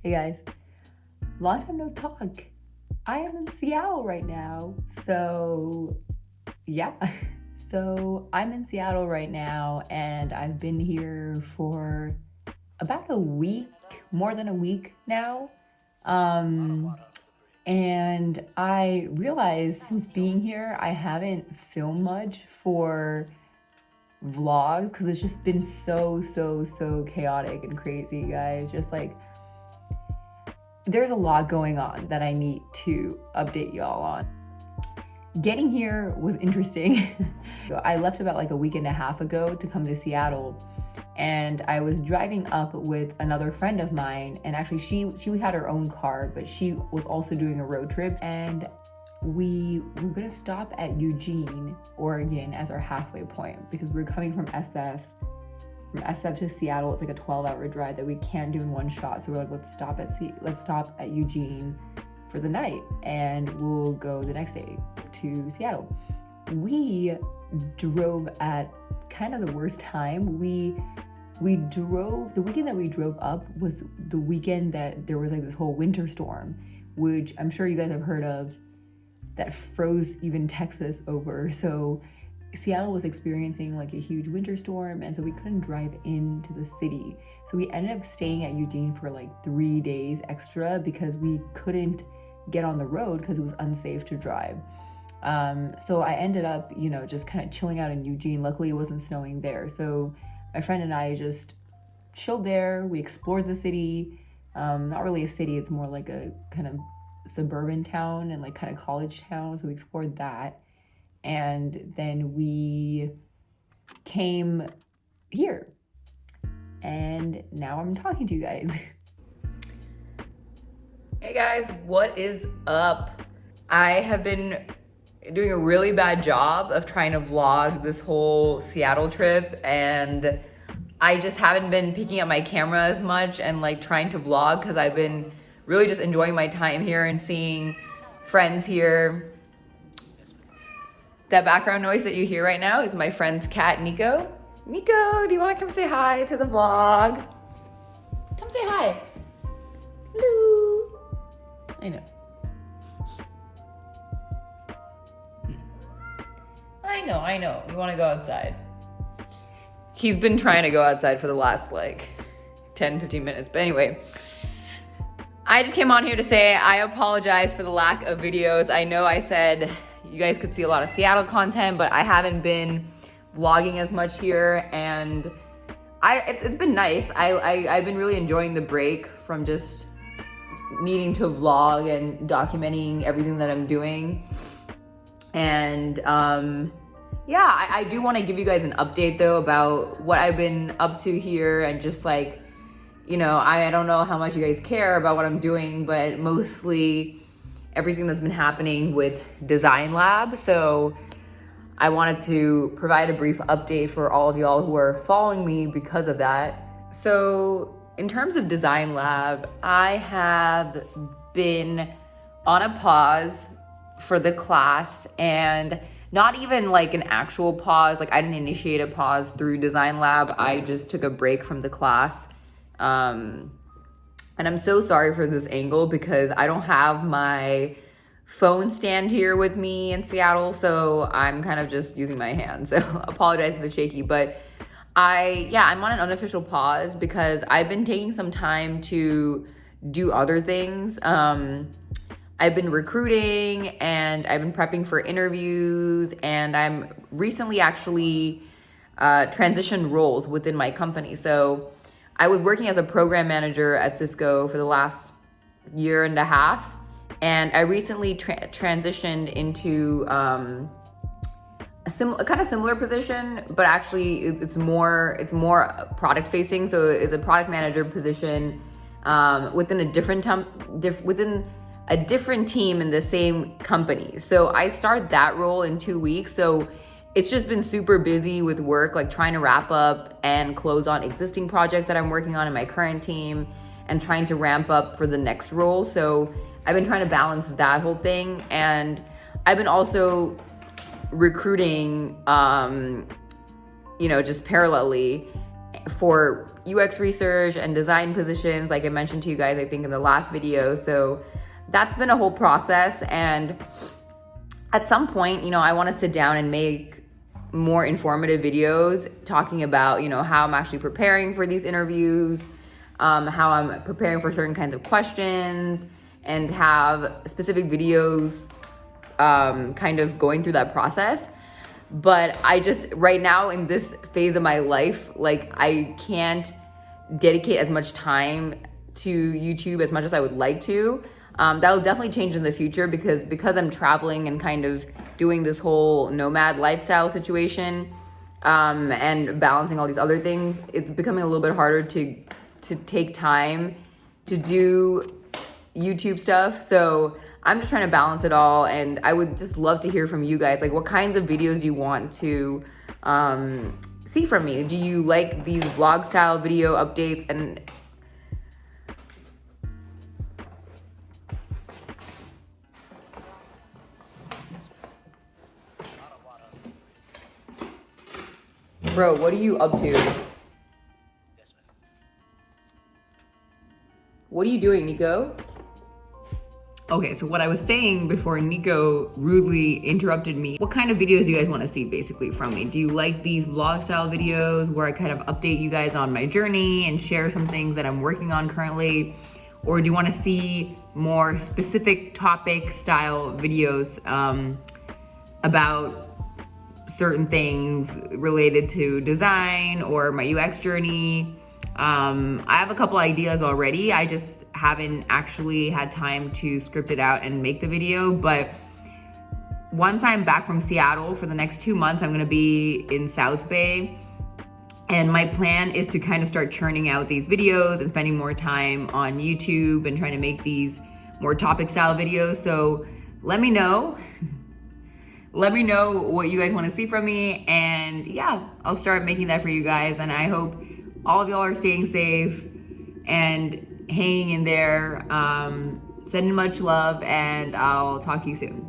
Hey guys, long time no talk. I am in Seattle right now, so yeah. So I'm in Seattle right now, and I've been here for about a week, more than a week now. Um, and I realized since being here, I haven't filmed much for vlogs because it's just been so chaotic and crazy, guys. Just like there's a lot going on that I need to update y'all on. Getting here was interesting. So I left about like a week and a half ago to come to Seattle, and I was driving up with another friend of mine, and actually she had her own car, but she was also doing a road trip, and we were gonna stop at Eugene, Oregon as our halfway point because we're coming from SF. From SF to Seattle, it's like a 12-hour drive that we can't do in one shot. So we're like, let's stop at Eugene for the night, and we'll go the next day to Seattle. We drove at kind of the worst time. We drove, the weekend that we drove up was the weekend that there was like this whole winter storm, which I'm sure you guys have heard of, that froze even Texas over. So Seattle was experiencing like a huge winter storm, and so we couldn't drive into the city. So we ended up staying at Eugene for like 3 days extra because we couldn't get on the road because it was unsafe to drive. So I ended up, just kind of chilling out in Eugene. Luckily, it wasn't snowing there. So my friend and I just chilled there. We explored the city. Not really a city, it's more like a kind of suburban town and like kind of college town. So we explored that. And then we came here. And now I'm talking to you guys. Hey guys, what is up? I have been doing a really bad job of trying to vlog this whole Seattle trip, and I just haven't been picking up my camera as much and like trying to vlog because I've been really just enjoying my time here and seeing friends here. That background noise that you hear right now is my friend's cat, Nico. Nico, do you want to come say hi to the vlog? Come say hi. Hello. I know. I know. You want to go outside. He's been trying to go outside for the last like 10, 15 minutes. But anyway, I just came on here to say I apologize for the lack of videos. I know I said you guys could see a lot of Seattle content, but I haven't been vlogging as much here, and it's been nice. I've been really enjoying the break from just needing to vlog and documenting everything that I'm doing. And yeah, I do want to give you guys an update though about what I've been up to here, and just like, I don't know how much you guys care about what I'm doing, but mostly everything that's been happening with Designlab. So I wanted to provide a brief update for all of y'all who are following me because of that. So in terms of Designlab, I have been on a pause for the class, and not even like an actual pause. Like I didn't initiate a pause through Designlab. I just took a break from the class. And I'm so sorry for this angle because I don't have my phone stand here with me in Seattle, so I'm kind of just using my hand. So apologize if it's shaky, but I'm on an unofficial pause because I've been taking some time to do other things. I've been recruiting, and I've been prepping for interviews, and I'm recently actually transitioned roles within my company. So I was working as a program manager at Cisco for the last year and a half, and I recently transitioned into a kind of similar position, but actually it's more product facing. So it's a product manager position within a different team in the same company. So I start that role in 2 weeks. So it's just been super busy with work, like trying to wrap up and close on existing projects that I'm working on in my current team, and trying to ramp up for the next role. So I've been trying to balance that whole thing. And I've been also recruiting, just parallelly for UX research and design positions, like I mentioned to you guys, I think in the last video. So that's been a whole process. And at some point, I want to sit down and make more informative videos talking about, how I'm actually preparing for these interviews, how I'm preparing for certain kinds of questions, and have specific videos kind of going through that process. But I just, right now in this phase of my life, like I can't dedicate as much time to YouTube as much as I would like to. That'll definitely change in the future because I'm traveling and kind of doing this whole nomad lifestyle situation, and balancing all these other things. It's becoming a little bit harder to take time to do YouTube stuff. So I'm just trying to balance it all, and I would just love to hear from you guys. Like, what kinds of videos do you want to see from me? Do you like these vlog style video updates? And bro, what are you up to? What are you doing, Nico? Okay, so what I was saying before Nico rudely interrupted me, what kind of videos do you guys want to see basically from me? Do you like these vlog style videos where I kind of update you guys on my journey and share some things that I'm working on currently? Or do you want to see more specific topic style videos about certain things related to design or my UX journey? I have a couple ideas already. I just haven't actually had time to script it out and make the video. But once I'm back from Seattle for the next 2 months, I'm gonna be in South Bay. And my plan is to kind of start churning out these videos and spending more time on YouTube and trying to make these more topic style videos. So let me know. Let me know what you guys want to see from me. And yeah, I'll start making that for you guys. And I hope all of y'all are staying safe and hanging in there. Sending much love, and I'll talk to you soon.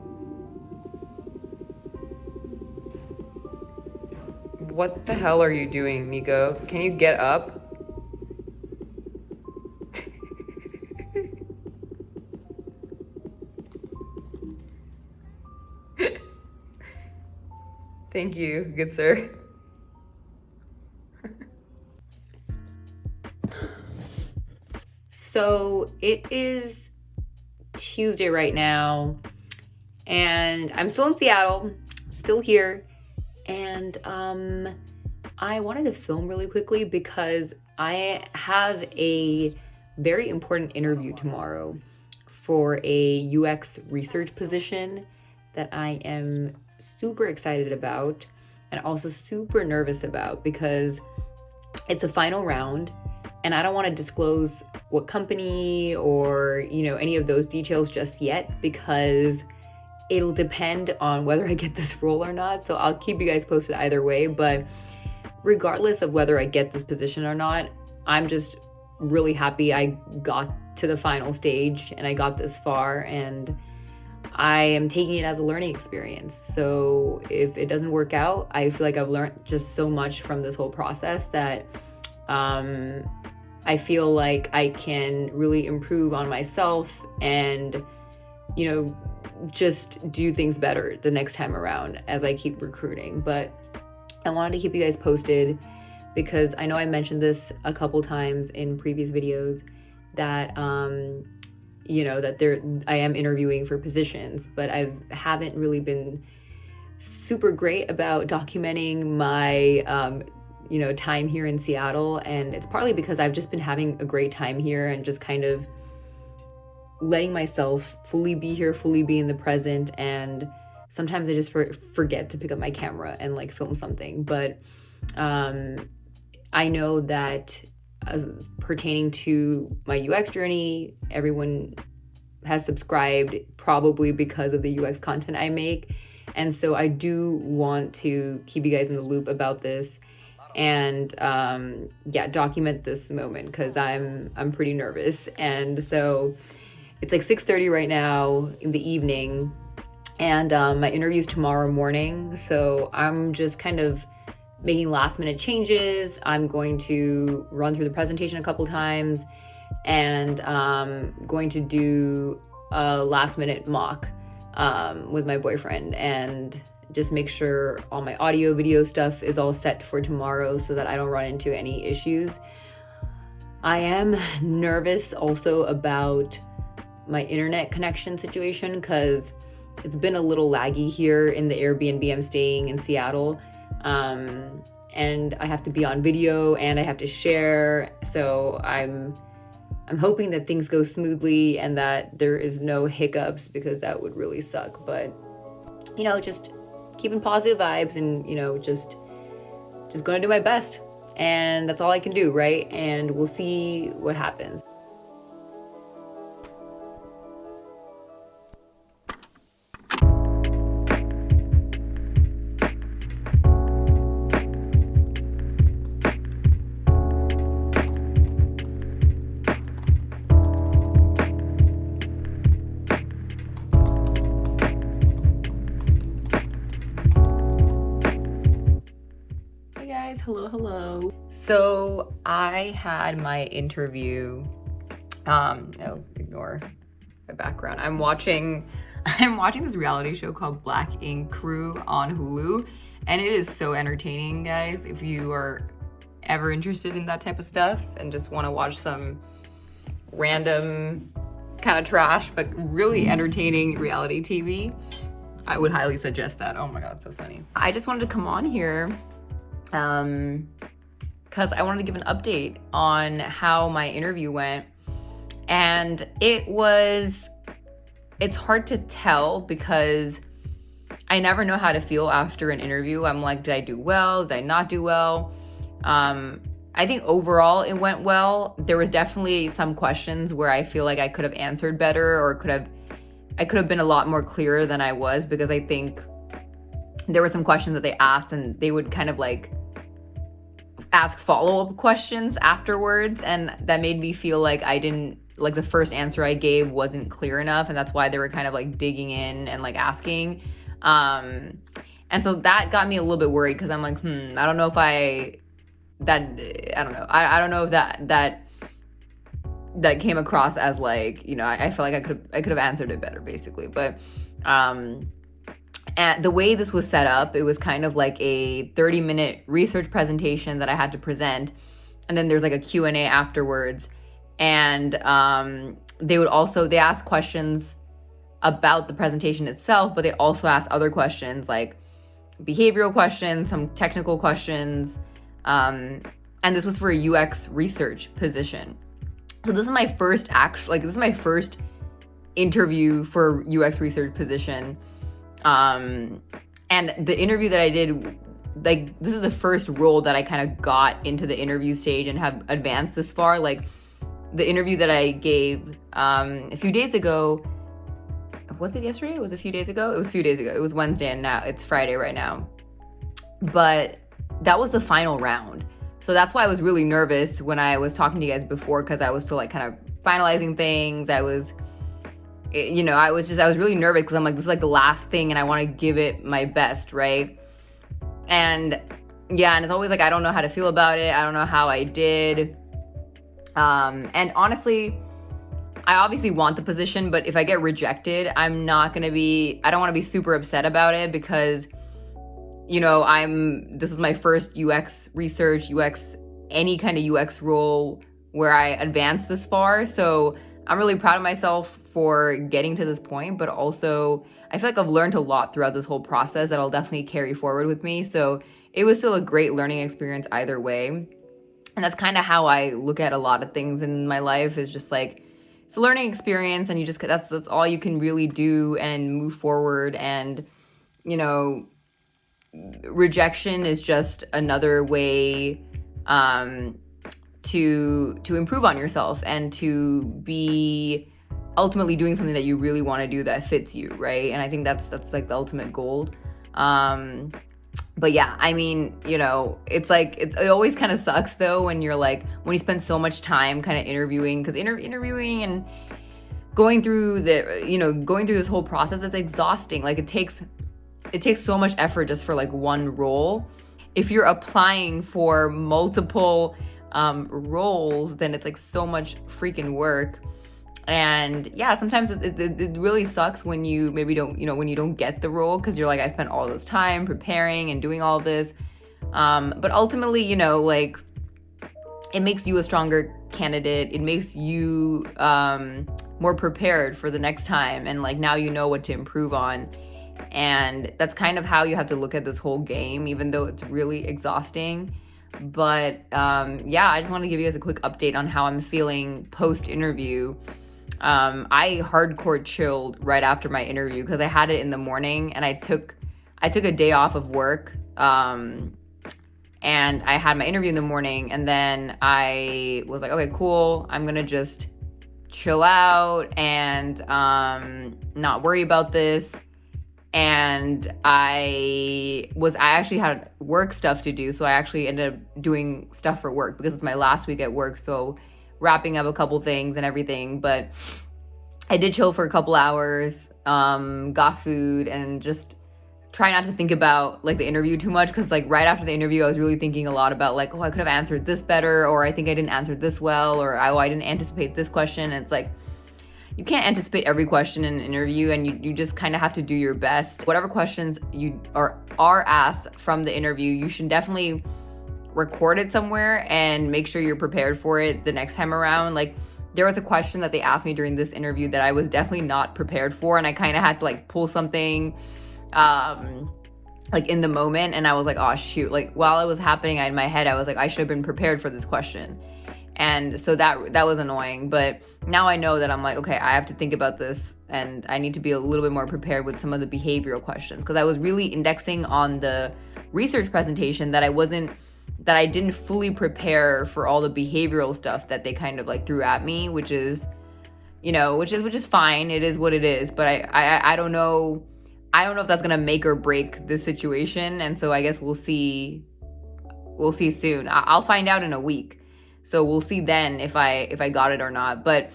What the hell are you doing, Nico? Can you get up? Thank you, good sir. So it is Tuesday right now, and I'm still in Seattle, still here. And I wanted to film really quickly because I have a very important interview tomorrow for a UX research position that I am super excited about and also super nervous about because it's a final round and I don't want to disclose what company or, any of those details just yet because it'll depend on whether I get this role or not. So I'll keep you guys posted either way. But regardless of whether I get this position or not, I'm just really happy I got to the final stage and I got this far, and I am taking it as a learning experience. So if it doesn't work out, I feel like I've learned just so much from this whole process that I feel like I can really improve on myself and, just do things better the next time around as I keep recruiting. But I wanted to keep you guys posted because I know I mentioned this a couple times in previous videos that, that I am interviewing for positions, but I haven't really been super great about documenting my, time here in Seattle. And it's partly because I've just been having a great time here and just kind of letting myself fully be here, fully be in the present. And sometimes I just forget to pick up my camera and film something. But I know that as pertaining to my UX journey, everyone has subscribed probably because of the UX content I make. And so I do want to keep you guys in the loop about this and document this moment because I'm pretty nervous. And so it's 6:30 right now in the evening, and my interview's tomorrow morning. So I'm just kind of making last minute changes. I'm going to run through the presentation a couple times, and going to do a last minute mock with my boyfriend, and just make sure all my audio video stuff is all set for tomorrow so that I don't run into any issues. I am nervous also about my internet connection situation because it's been a little laggy here in the Airbnb I'm staying in Seattle. And I have to be on video and I have to share. So I'm hoping that things go smoothly and that there is no hiccups, because that would really suck. But, just keeping positive vibes and, just going to do my best. And that's all I can do, right? And we'll see what happens. Hello. So I had my interview. Ignore my background. I'm watching this reality show called Black Ink Crew on Hulu, and it is so entertaining, guys. If you are ever interested in that type of stuff and just want to watch some random kind of trash but really entertaining reality TV, I would highly suggest that. Oh my god, it's so sunny. I just wanted to come on here because I wanted to give an update on how my interview went. And it's hard to tell because I never know how to feel after an interview. I'm like, did I do well? Did I not do well? I think overall it went well. There was definitely some questions where I feel like I could have answered better, or I could have been a lot more clearer than I was, because I think there were some questions that they asked and they would kind of like ask follow-up questions afterwards, and that made me feel like the first answer I gave wasn't clear enough, and that's why they were kind of like digging in and like asking. And so that got me a little bit worried, because I'm like, I don't know if I don't know if that came across as like, I felt like I could have answered it better, basically. But and the way this was set up, it was kind of like a 30-minute research presentation that I had to present, and then there's like a Q&A afterwards. And they asked questions about the presentation itself, but they also asked other questions like behavioral questions, some technical questions, and this was for a UX research position. So this is my first interview for UX research position. And the interview that I did, like, this is the first role that I kind of got into the interview stage and have advanced this far. Like, the interview that I gave a few days ago, was it yesterday? Was it a few days ago? It was a few days ago. It was Wednesday, and now it's Friday right now. But that was the final round. So that's why I was really nervous when I was talking to you guys before, because I was still like kind of finalizing things. I was really nervous because I'm like, this is like the last thing and I want to give it my best, right? And yeah, and it's always like, I don't know how to feel about it. I don't know how I did. And honestly, I obviously want the position, but if I get rejected, I don't want to be super upset about it, because, this is my first UX research, any kind of UX role where I advanced this far. So I'm really proud of myself for getting to this point, but also I feel like I've learned a lot throughout this whole process that I'll definitely carry forward with me. So it was still a great learning experience either way. And that's kind of how I look at a lot of things in my life, is just like, it's a learning experience, and that's all you can really do and move forward. And, rejection is just another way to improve on yourself and to be ultimately doing something that you really want to do that fits you, right? And I think that's like the ultimate goal. But yeah, I mean, it's like, it always kind of sucks though when you spend so much time kind of interviewing, because interviewing and going through this whole process, it's exhausting. Like it takes so much effort just for like one role. if you're applying for multiple roles, then it's like so much freaking work. And yeah, sometimes it really sucks when you maybe don't, when you don't get the role, because you're like, I spent all this time preparing and doing all this. But ultimately, like, it makes you a stronger candidate. It makes you more prepared for the next time. And like, now you know what to improve on. And that's kind of how you have to look at this whole game, even though it's really exhausting. But yeah, I just want to give you guys a quick update on how I'm feeling post-interview. I hardcore chilled right after my interview because I had it in the morning, and I took a day off of work, and I had my interview in the morning, and then I was like, okay, cool, I'm gonna just chill out and not worry about this. And I actually had work stuff to do, so I actually ended up doing stuff for work because it's my last week at work, so wrapping up a couple things and everything. But I did chill for a couple hours, got food, and just try not to think about like the interview too much, because like right after the interview I was really thinking a lot about like, oh, I could have answered this better, or I think I didn't answer this well, or I didn't anticipate this question. And it's like, you can't anticipate every question in an interview, and you just kind of have to do your best. Whatever questions you are asked from the interview, you should definitely record it somewhere and make sure you're prepared for it the next time around. Like, there was a question that they asked me during this interview that I was definitely not prepared for, and I kind of had to like pull something like in the moment, and I was like, oh shoot, like while it was happening in my head I was like, I should have been prepared for this question. And so that was annoying. But now I know that I'm like, okay, I have to think about this, and I need to be a little bit more prepared with some of the behavioral questions, because I was really indexing on the research presentation that I didn't fully prepare for all the behavioral stuff that they kind of like threw at me, which is fine. It is what it is. But I don't know if that's gonna make or break the situation. And so I guess we'll see soon. I'll find out in a week. So we'll see then if I got it or not. But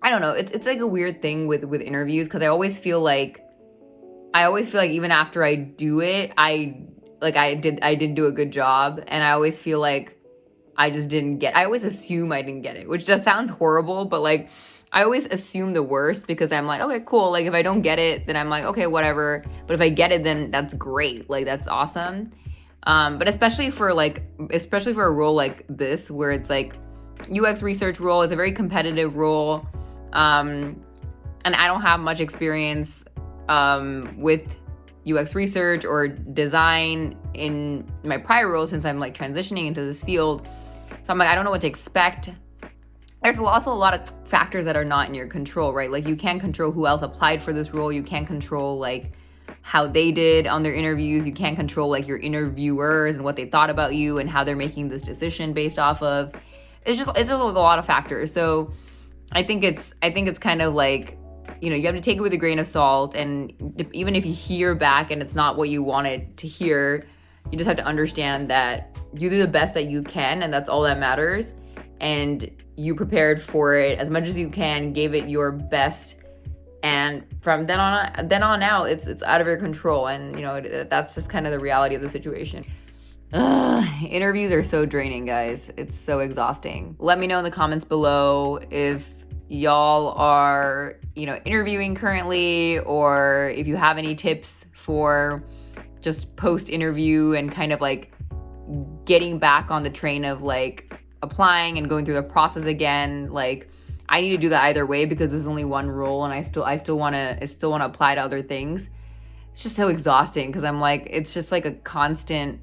I don't know. It's like a weird thing with interviews, because I always feel like even after I do it, I didn't do a good job, and I always feel like I always assume I didn't get it, which just sounds horrible, but like I always assume the worst, because I'm like, okay, cool. Like if I don't get it, then I'm like, okay, whatever. But if I get it, then that's great. Like that's awesome. But especially for a role like this, where it's like UX research role, is a very competitive role. And I don't have much experience with UX research or design in my prior role, since I'm like transitioning into this field. So I'm like, I don't know what to expect. There's also a lot of factors that are not in your control, right? Like you can't control who else applied for this role. You can't control like how they did on their interviews. You can't control like your interviewers and what they thought about you and how they're making this decision based off of. It's just like a lot of factors. So I think it's kind of like, you have to take it with a grain of salt. And even if you hear back and it's not what you wanted to hear, you just have to understand that you do the best that you can, and that's all that matters. And you prepared for it as much as you can, gave it your best. And from then on out, it's out of your control. And, that's just kind of the reality of the situation. Interviews are so draining, guys. It's so exhausting. Let me know in the comments below if y'all are, interviewing currently, or if you have any tips for just post-interview and kind of like getting back on the train of like applying and going through the process again. Like, I need to do that either way, because there's only one role, and I still want to apply to other things. It's just so exhausting, because I'm like, it's just like a constant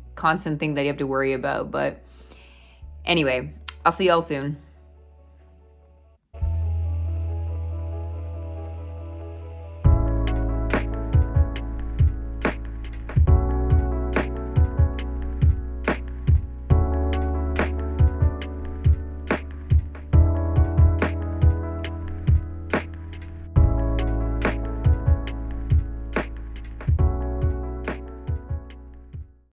thing that you have to worry about. But anyway, I'll see y'all soon.